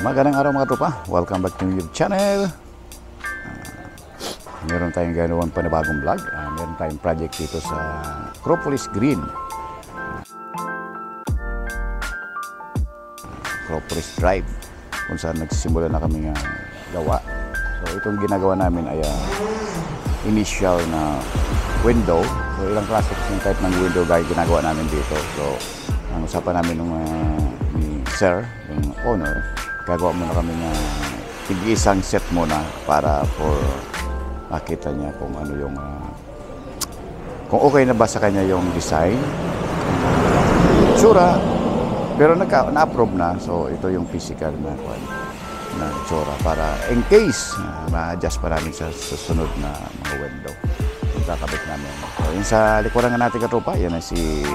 Magandang araw mga tropa. Welcome back to YouTube channel. Meron tayong ganoon panibagong vlog. Meron tayong project dito sa Acropolis Green. Acropolis Drive. Kung saan nagsisimula na kami gawa. So itong ginagawa namin ay initial na window. So ilang klase yung type ng window guys ginagawa namin dito. So ang usapan namin ni Sir, yung owner, gagawa muna kami ng tig-isang set muna para for makita niya kung ano yung kung okay na ba sa kanya yung design, tsura, pero na-approve na. So ito yung physical na tsura para in case ma-adjust pa namin sa susunod na mga window yung kakabit namin. So yung sa likuran nga natin katropa, yan na si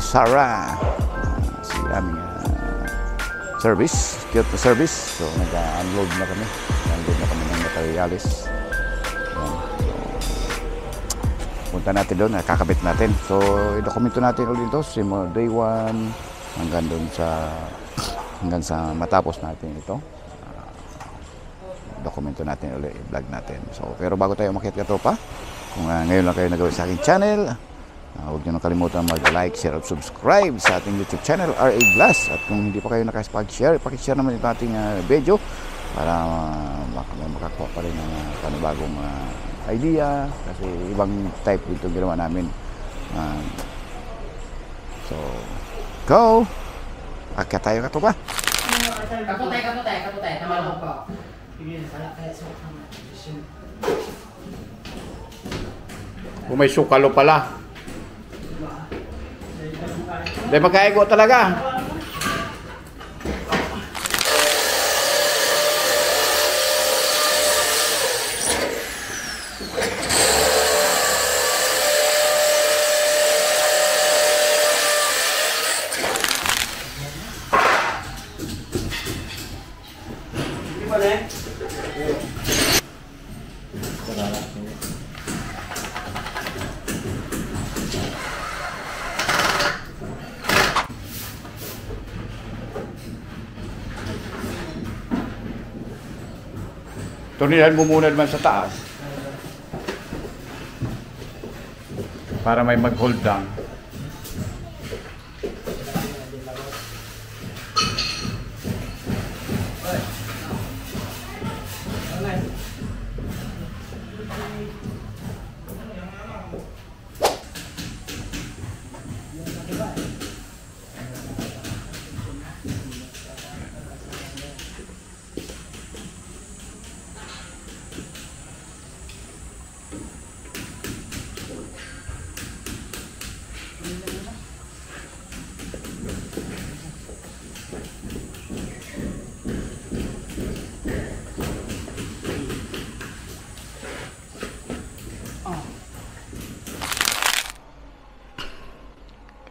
Sarah, si aming service, cute service. So nag-unload na kami. Unload na kami ng materialis. So, punta natin doon, kakabit natin. So i-dokumento natin ulit ito simula day 1 hanggang sa matapos natin ito. Dokumento natin ulit, i-vlog natin. So pero bago tayo umakyat katropa, kung ngayon lang kayo nagawa sa aking channel, huwag nyo nakalimutan mag-like, share, at subscribe sa ating YouTube channel, RA Glass. At kung hindi pa kayo nakapag-share, pakishare naman ito ating video para makakuha pa rin ng panibagong idea. Kasi ibang type dito ginawa namin. So, go! Akyat tayo ka to ba? Kaputay. Naman po. Kung may sukalo pala. Hindi magkaigo talaga. Hindi ba na eh? Tunihan mo muna naman sa taas para may mag-hold down.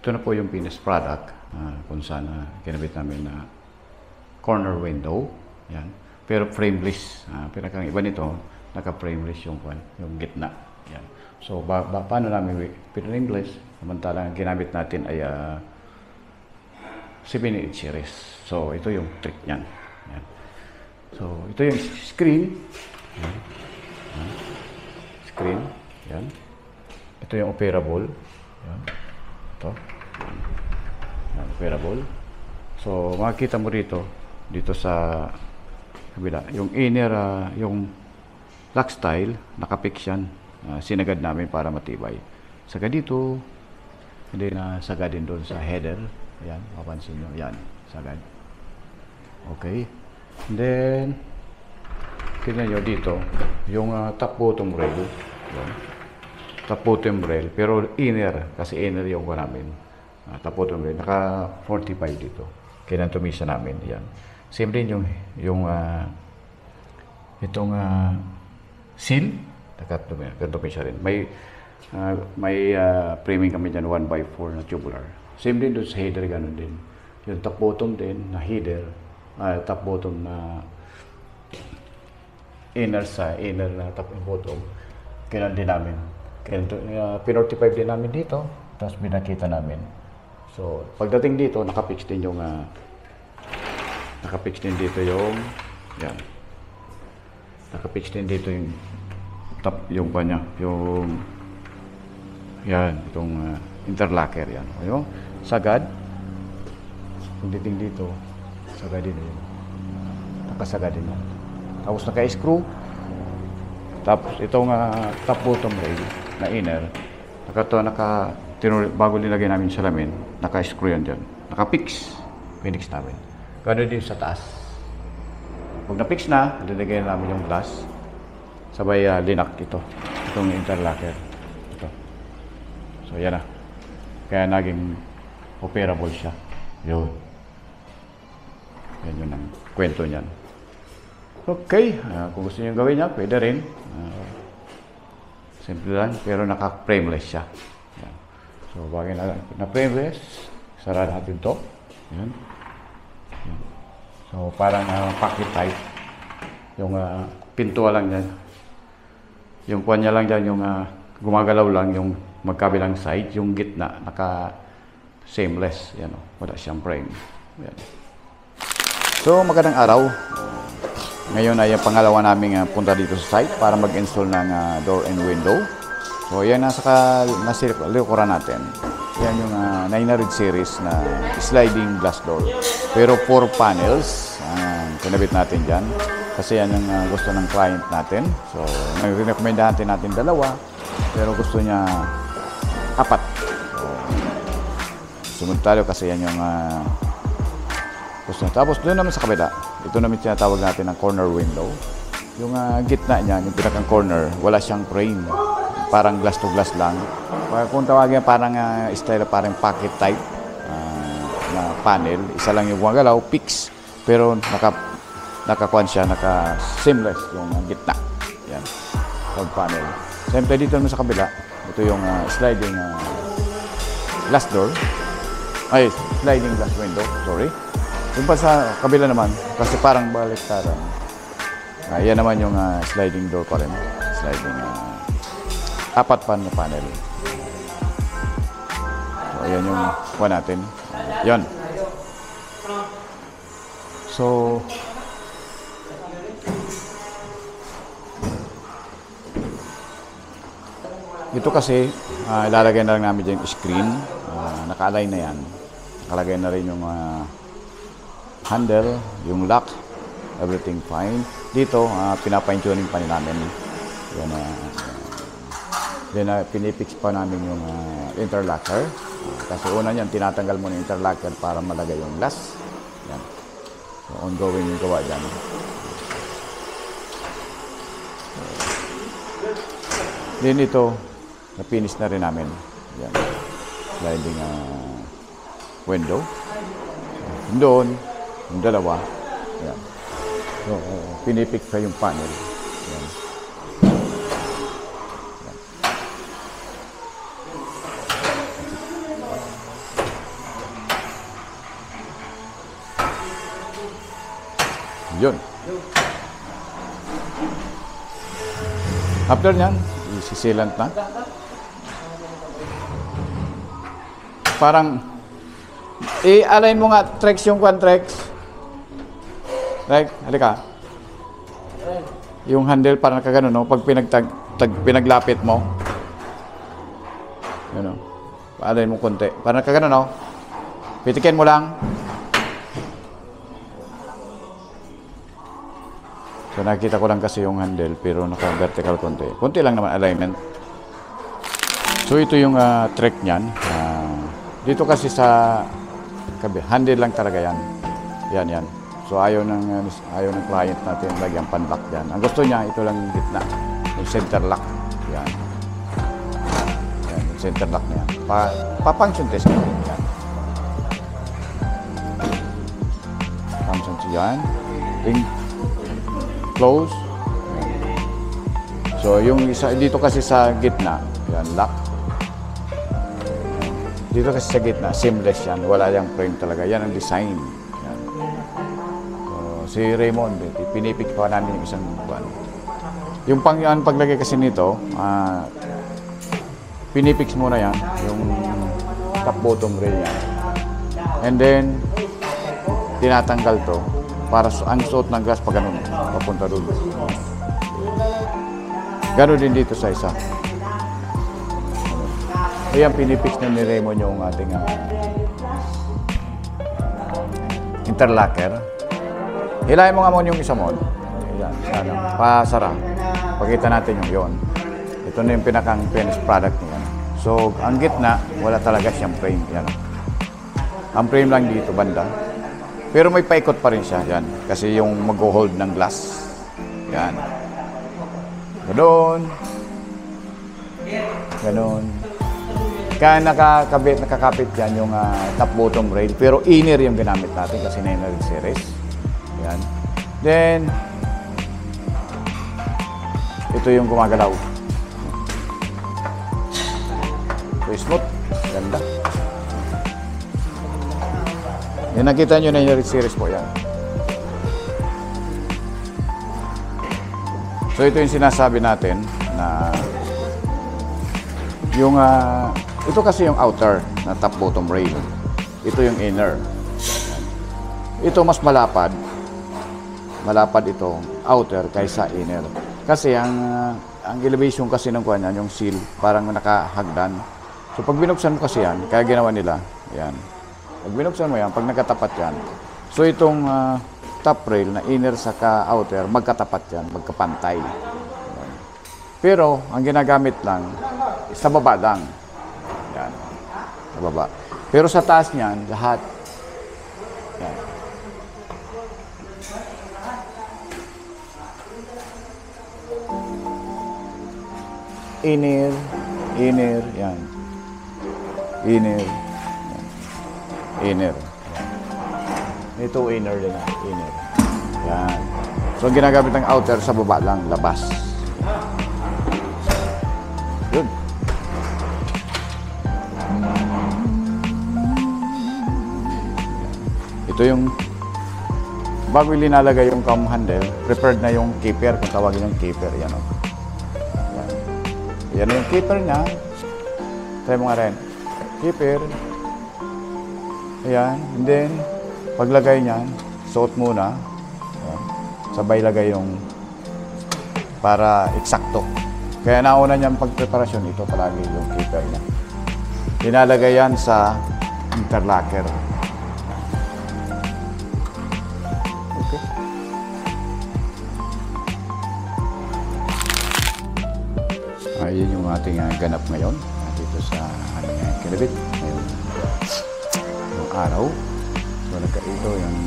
Ito na po yung finished product kung saan kinabit namin na corner window. Yan. Pero frameless. Pinakang iba nito, naka-frameless yung gitna. Yan. So, paano namin frameless? Samantalang ginamit natin ay 7/8 series. So, ito yung trick niyan. Yan. So, ito yung screen. Yan. Yan. Screen. Yan. Ito yung operable. Yan. Ito. Operable. So makikita mo dito sa kabila yung inner yung lock style nakapix yan, sinagad namin para matibay. Sagad dito, hindi na sagad din doon sa header. Ayan, mapapansin nyo, yan, sagad. Okay, and then tingnan nyo dito yung top bottom rail. Yan. Top bottom rail pero inner, kasi inner yung namin. Tapos naka 45 dito. Kinantumisa namin yan. Same din yung itong seal, nakatumisa rin. May framing kami dyan 1x4 na tubular. Same din doon sa header, ganun din. Yung top bottom din na header, top bottom na inner na top and bottom. Kinan din namin. P45 din namin dito, tapos binakita namin. So, pagdating dito, nakapix din yung Nakapix din dito yung yan. Nakapix din dito yung top, yung kanya, yung yan, itong interlocker yan. Ayun, sagad. Pagdating dito, sagad din yun. Nakasagad din yan. Tapos naka-screw. Tapos itong top bottom rail na inner, bago nilagay namin yung salamin, naka-screw yan dyan. Naka-fix. Pinix namin. Gano'n din sa taas. Pag na-fix na, nilagay namin yung glass. Sabay linak ito. Itong interlocker. Ito. So yan na. Kaya naging operable siya. Yun. Yan yun ang kwento niyan. Okay. Kung gusto niyo gawin niya, pwede rin. Simple lang. Pero naka-frameless siya. Yan. So bagay na frameless, sarado natin ito. Yan. Yan. So parang pocket type. Yung pintuan lang yan. Yung kuwan niya lang dyan, yung gumagalaw lang yung magkabilang side, yung gitna, naka-seamless. Yan o, wala siyang frame. Yan. So, magandang araw. Ngayon ay pangalawa naming punta dito sa site para mag-install ng door and window. So, yan nasa likuran natin. Yan yung 900 series na sliding glass door. Pero 4 panels, kinabit natin dyan. Kasi yan ang gusto ng client natin. So, nag-recommend natin dalawa. Pero gusto niya 4. So, sumunod tayo kasi yan yung gusto niya. Tapos doon naman sa kabila, ito naman tinatawag natin ng corner window. Yung gitna niya, yung pinakang corner, wala siyang frame. Parang glass to glass lang. Kung tawagin parang style parang pocket type na panel. Isa lang yung gumagalaw, fix. Pero nakakuan siya, naka-seamless yung gitna. Yan. Pag panel. Siyempre dito naman sa kabila, ito yung sliding glass door. Ay, sliding glass window. Sorry. Yung pa sa kabila naman, kasi parang baliktaran. Yan naman yung sliding door pa rin. Sliding 4 pan na panel. So, ayan yung kuha natin. Yan. So, ito kasi, ilalagay na lang namin yung screen. Naka-align na yan. Nakalagay na rin yung handle, yung lock, everything fine. Dito, pinapine-tuning pa namin. Yan, then, pinipix pa namin yung interlocker. Kasi una niyan, tinatanggal mo yung interlocker para malagay yung glass. Yan. So, ongoing yung gawa dyan. Then ito, na-finish na rin namin. Yan. Sliding window. So, doon, yung dalawa. Yan. So, pinipik pa yung panel. Yan. Yan. Yun. After nyan, isisilant na. Parang i-align mo nga Trex yung Trex. Like, halika. Yung handle parang nakagano, no? Pag pinaglapit mo. Yun, no? Pa-align mo konti. Parang nakagano, no? Pitikin mo lang. So nakita ko lang kasi yung handle pero naka-vertical konti. Konti lang naman alignment. So ito yung trick niyan. Dito kasi sa handle lang talaga yan. Yan. So ayaw ng client natin lagyan pan-lock yan. Ang gusto niya ito lang yung gitna. Yung center lock. Yan. Yan, yung center lock na yan. Pa-function test ko. Yan. Function yan. Close. So yung isa dito kasi sa gitna, yan lock. Dito kasi sa gitna, seamless yan. Wala yang frame talaga. Yan ang design. Yan. So, si Raymond, pinipik pa namin yung isang buwan. Yung paglagay kasi nito, pinipix muna yan. Yung top bottom rail yan. And then, tinatanggal to. para ang suot ng glass pag ganun, papunta doon. Gano'n din dito sa isa. Ayan, pinipix na ni Raymond yung ating interlocker. Hilahin mo nga muna yung isa mo. Ayan, sana. Pasara. Pakita natin yung yon. Ito na yung pinakang finished product niya. So, ang gitna, wala talaga siyang frame. Yan. Ang frame lang dito, banda. Pero may paikot pa rin siya. Yan. Kasi yung mag-hold ng glass. Yan. Ganon. Ganon. Kaya nakakapit yan yung top bottom rail. Pero inner yung ginamit natin kasi 900 series. Yan. Then, ito yung gumagalaw. Ito smooth. Ganda. Yan, nakita nyo na yung series po yan. So ito yung sinasabi natin na yung ito kasi yung outer na top bottom rail. Ito yung inner. Ito mas malapad. Malapad itong outer kaysa inner. Kasi ang elevation kasi ng kuwan yung seal parang nakahagdan. So pag binuksan mo kasi yan, kaya ginawa nila, yan. Pag binuksan mo yan, pag nakatapat yan. So itong top rail na inner sa outer, magkatapat yan, magkapantay. Yan. Pero ang ginagamit lang, sa baba lang. Yan. Sa baba. Pero sa taas niyan, lahat. Yan. Inner, inner, yan. Inner, yan. Inner. Ito inner din, inner. Yan. So, ang ginagamit ng outer sa baba lang, labas. Yun. Ito yung bago linalagay yung cam handle, prepared na yung keeper, kung tawagin yung keeper. Yan o. Yan. Yan yung keeper niya. Try mo nga rin. Keeper. Ayan. And then, paglagay niyan, suot muna. Ayan. Sabay lagay yung para eksakto. Kaya nauna niyang pagpreparasyon, ito palagi yung keeper niya. Linalagay yan sa interlocker. Okay. Ayun yung ating ganap ngayon dito sa aming kinabit. Yung araw. So, ito yung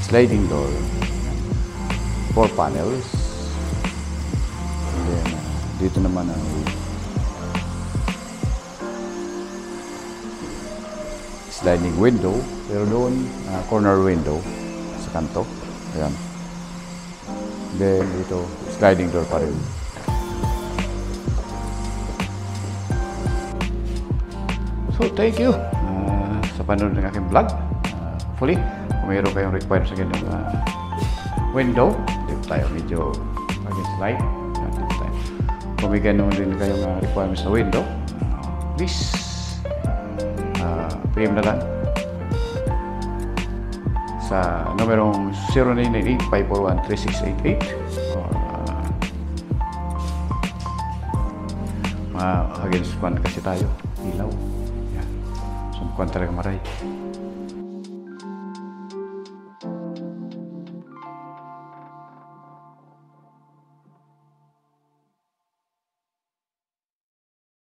sliding door. 4 panels. And then, dito naman ang sliding window. Pero doon, corner window sa kanto. Ayan. Then, ito, sliding door pa rin. So, thank you sa panonood ng aking vlog. Hopefully, kung mayroon kayong required sa ganyan window, dito tayo medyo mag-slide. Kung may ganun din kayong requirements sa window, please, PM na lang sa numerong 0998-541-3688 or against kwan kasi tayo, ilaw. Yan. So, kwan talaga maray.